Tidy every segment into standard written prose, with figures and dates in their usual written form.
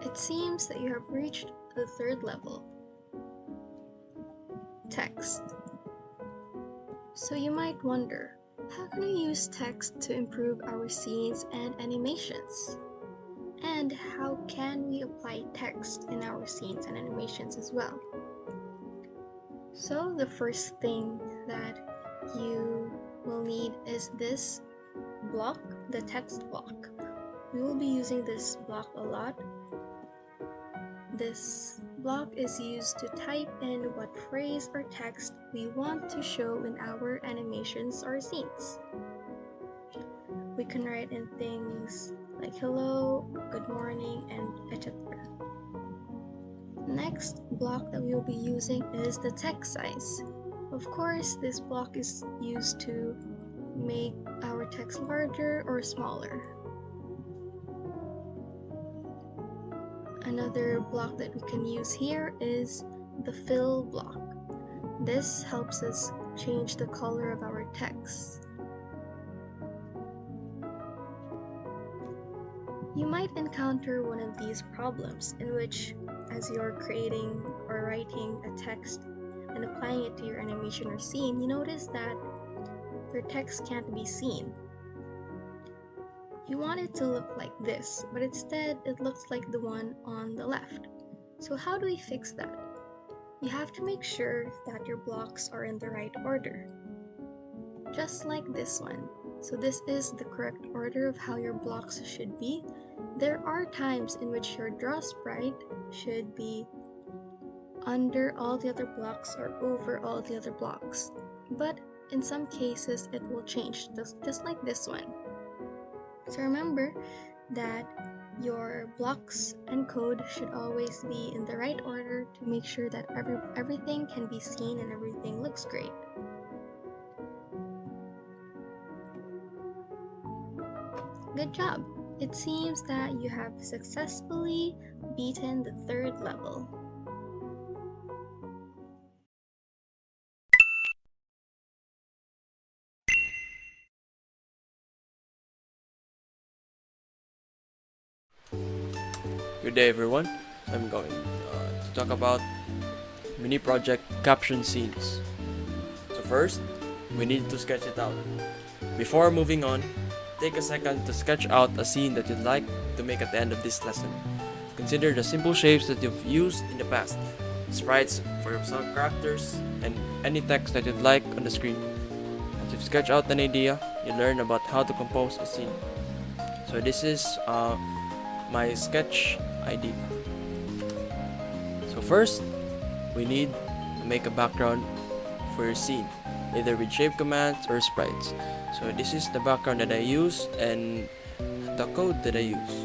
It seems that you have reached the third level, text. So you might wonder, how can we use text to improve our scenes and animations? And how can we apply text in our scenes and animations as well? So the first thing that you will need is this block, the text block. We will be using this block a lot. This block is used to type in what phrase or text we want to show in our animations or scenes. We can write in things like hello, good morning, and etc. Next block that we will be using is the text size. Of course, this block is used to make our text larger or smaller. Another block that we can use here is the fill block. This helps us change the color of our text. You might encounter one of these problems in which, as you're creating or writing a text and applying it to your animation or scene, you notice that your text can't be seen. You want it to look like this, but instead it looks like the one on the left. So how do we fix that? You have to make sure that your blocks are in the right order. Just like this one. So this is the correct order of how your blocks should be. There are times in which your draw sprite should be under all the other blocks or over all the other blocks. But in some cases it will change, just like this one. So remember that your blocks and code should always be in the right order to make sure that everything can be seen and everything looks great. Good job! It seems that you have successfully beaten the third level. Good day everyone, I'm going to talk about mini project caption scenes. So first, we need to sketch it out. Before moving on, take a second to sketch out a scene that you'd like to make at the end of this lesson. Consider the simple shapes that you've used in the past, sprites for some characters, and any text that you'd like on the screen. As you sketch out an idea, you learn about how to compose a scene. So this is my sketch idea. So first, we need to make a background for your scene, either with shape commands or sprites. So this is the background that I use and the code that I use.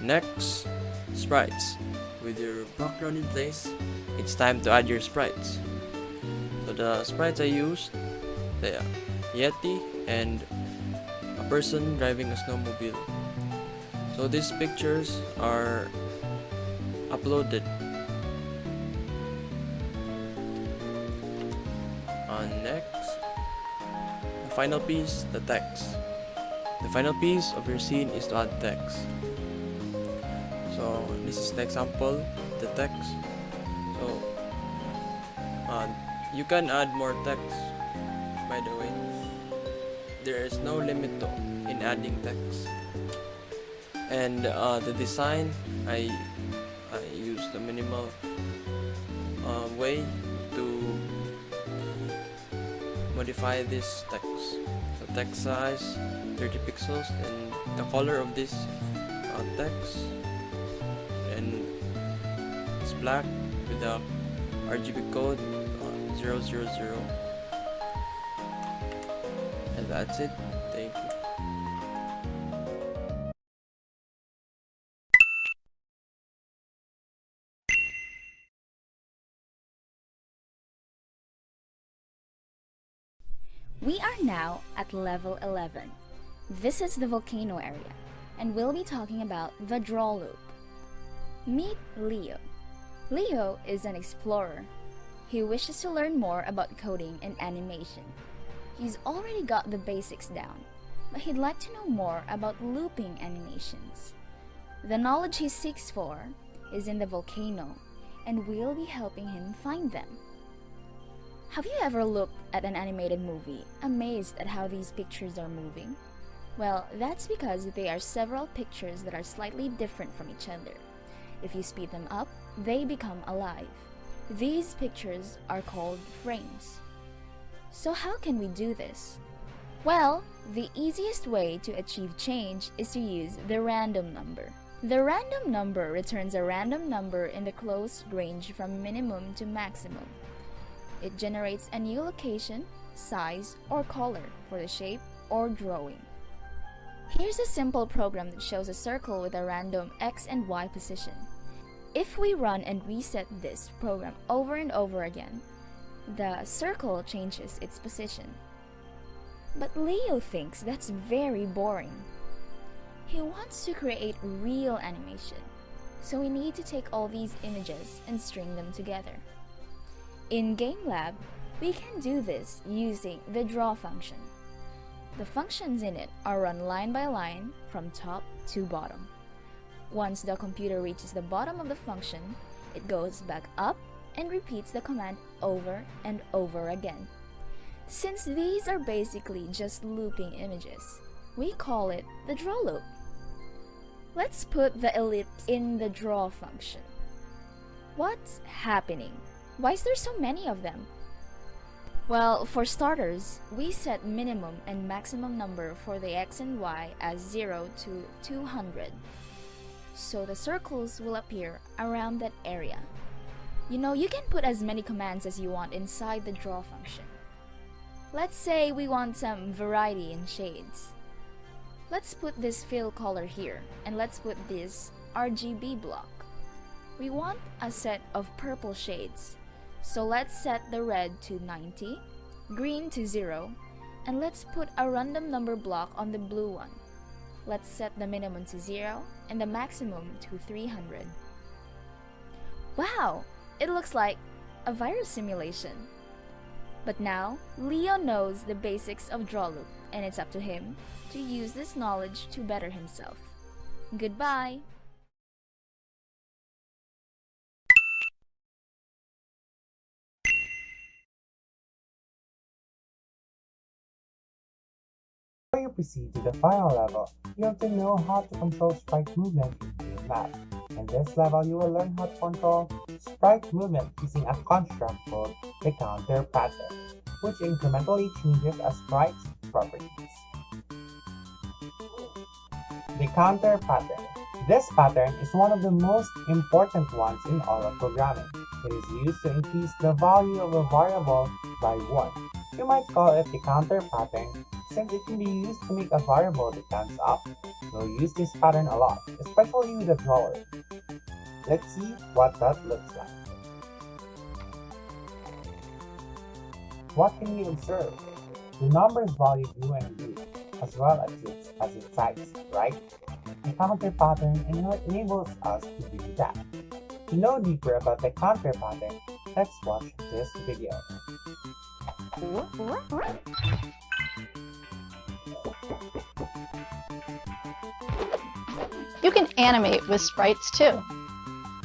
Next, sprites. With your background in place, it's time to add your sprites. So the sprites I used, the Yeti and a person driving a snowmobile. So these pictures are uploaded. Next, the final piece, the text. The final piece of your scene is to add text. So this is the example, the text. So you can add more text, by the way. There is no limit in adding text. And the design, I use the minimal way to modify this text. So text size 30 pixels and the color of this text, and it's black with the RGB code 000, and that's it. Thank you. We are now at level 11. This is the Volcano area, and we'll be talking about the draw loop. Meet Leo. Leo is an explorer. He wishes to learn more about coding and animation. He's already got the basics down. but he'd like to know more about looping animations. The knowledge he seeks for is in the volcano, and we'll be helping him find them. Have you ever looked at an animated movie, amazed at how these pictures are moving? Well, that's because they are several pictures that are slightly different from each other. If you speed them up, they become alive. These pictures are called frames. So how can we do this? Well, the easiest way to achieve change is to use the random number. The random number returns a random number in the closed range from minimum to maximum. It generates a new location, size, or color for the shape or drawing. Here's a simple program that shows a circle with a random X and Y position. If we run and reset this program over and over again, the circle changes its position. But Leo thinks that's very boring. He wants to create real animation, so we need to take all these images and string them together. In Game Lab, we can do this using the draw function. The functions in it are run line by line from top to bottom. Once the computer reaches the bottom of the function, it goes back up and repeats the command over and over again. Since these are basically just looping images, we call it the draw loop. Let's put the ellipse in the draw function. What's happening? Why is there so many of them? Well, for starters, we set minimum and maximum number for the X and Y as 0 to 200. So the circles will appear around that area. You can put as many commands as you want inside the draw function. Let's say we want some variety in shades. Let's put this fill color here, and let's put this RGB block. We want a set of purple shades. So let's set the red to 90, green to 0, and let's put a random number block on the blue one. Let's set the minimum to 0 and the maximum to 300. Wow! It looks like a virus simulation. But now, Leo knows the basics of draw loop, and it's up to him to use this knowledge to better himself. Goodbye! Before you proceed to the final level, you have to know how to control sprite movement in game map. In this level, you will learn how to control sprite movement using a construct called the counter pattern, which incrementally changes a sprite's properties. The counter pattern. This pattern is one of the most important ones in all of programming. It is used to increase the value of a variable by 1. You might call it the counter pattern since it can be used to make a variable that counts up. We'll use this pattern a lot, especially with the drawer. Let's see what that looks like. What can we observe? The numbers value blue and blue, as well as its size, right? The counter pattern enables us to do that. To know deeper about the counter pattern, let's watch this video. You can animate with sprites too.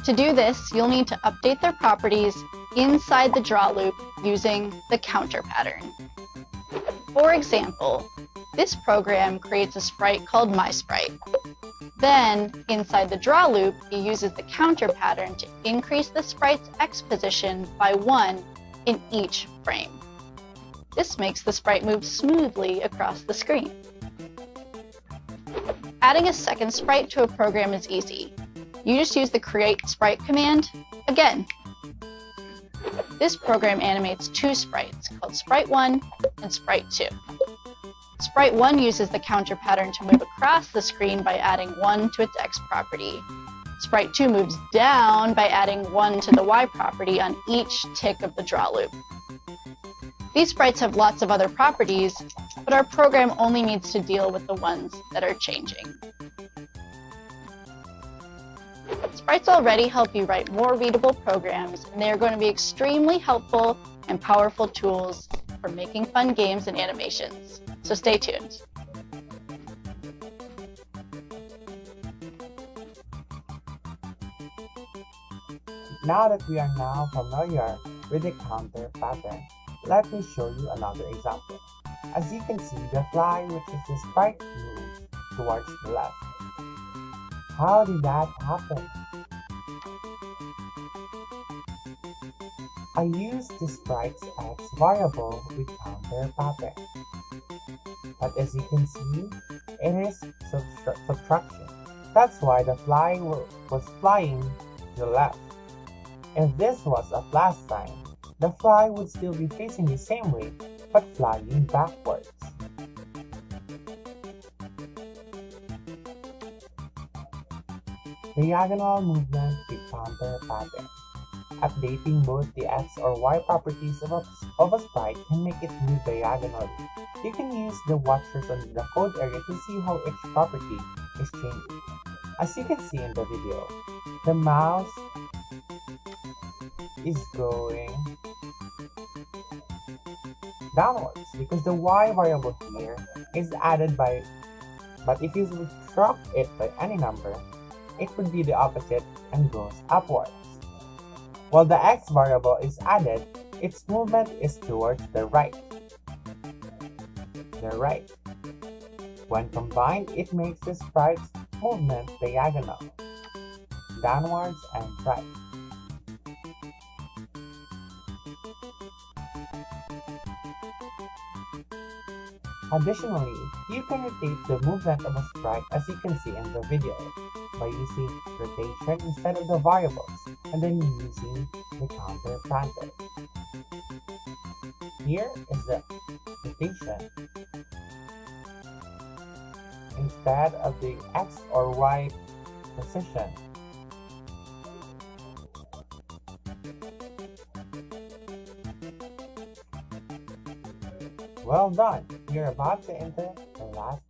To do this, you'll need to update their properties inside the draw loop using the counter pattern. For example, this program creates a sprite called MySprite. Then, inside the draw loop, it uses the counter pattern to increase the sprite's X position by 1 in each frame. This makes the sprite move smoothly across the screen. Adding a second sprite to a program is easy. You just use the create sprite command again. This program animates 2 sprites called Sprite 1 and Sprite 2. Sprite 1 uses the counter pattern to move across the screen by adding 1 to its X property. Sprite 2 moves down by adding 1 to the Y property on each tick of the draw loop. These sprites have lots of other properties, but our program only needs to deal with the ones that are changing. Sprites already help you write more readable programs, and they are going to be extremely helpful and powerful tools for making fun games and animations. So stay tuned. Now that we are now familiar with the counter pattern, let me show you another example. As you can see, the fly, which is the sprite, moves towards the left. How did that happen? I used the sprite's x variable with counter pattern. But as you can see, it is subtraction. That's why the fly was flying to the left. If this was a plus sign, the fly would still be facing the same way, but flying backwards. Diagonal movement with counter pattern. Updating both the x or y properties of a sprite can make it move diagonally. You can use the watchers on the code area to see how each property is changing. As you can see in the video, the mouse is going downwards because the y variable here is added by, but if you subtract it by any number, it would be the opposite and goes upwards. While the x variable is added, its movement is towards the right. The right. When combined, it makes the sprite's movement diagonal, downwards and right. Additionally, you can rotate the movement of a sprite as you can see in the video by using rotation instead of the variables and then using the counter pattern. Here is the rotation instead of the x or y position. Well done! You're about to enter the last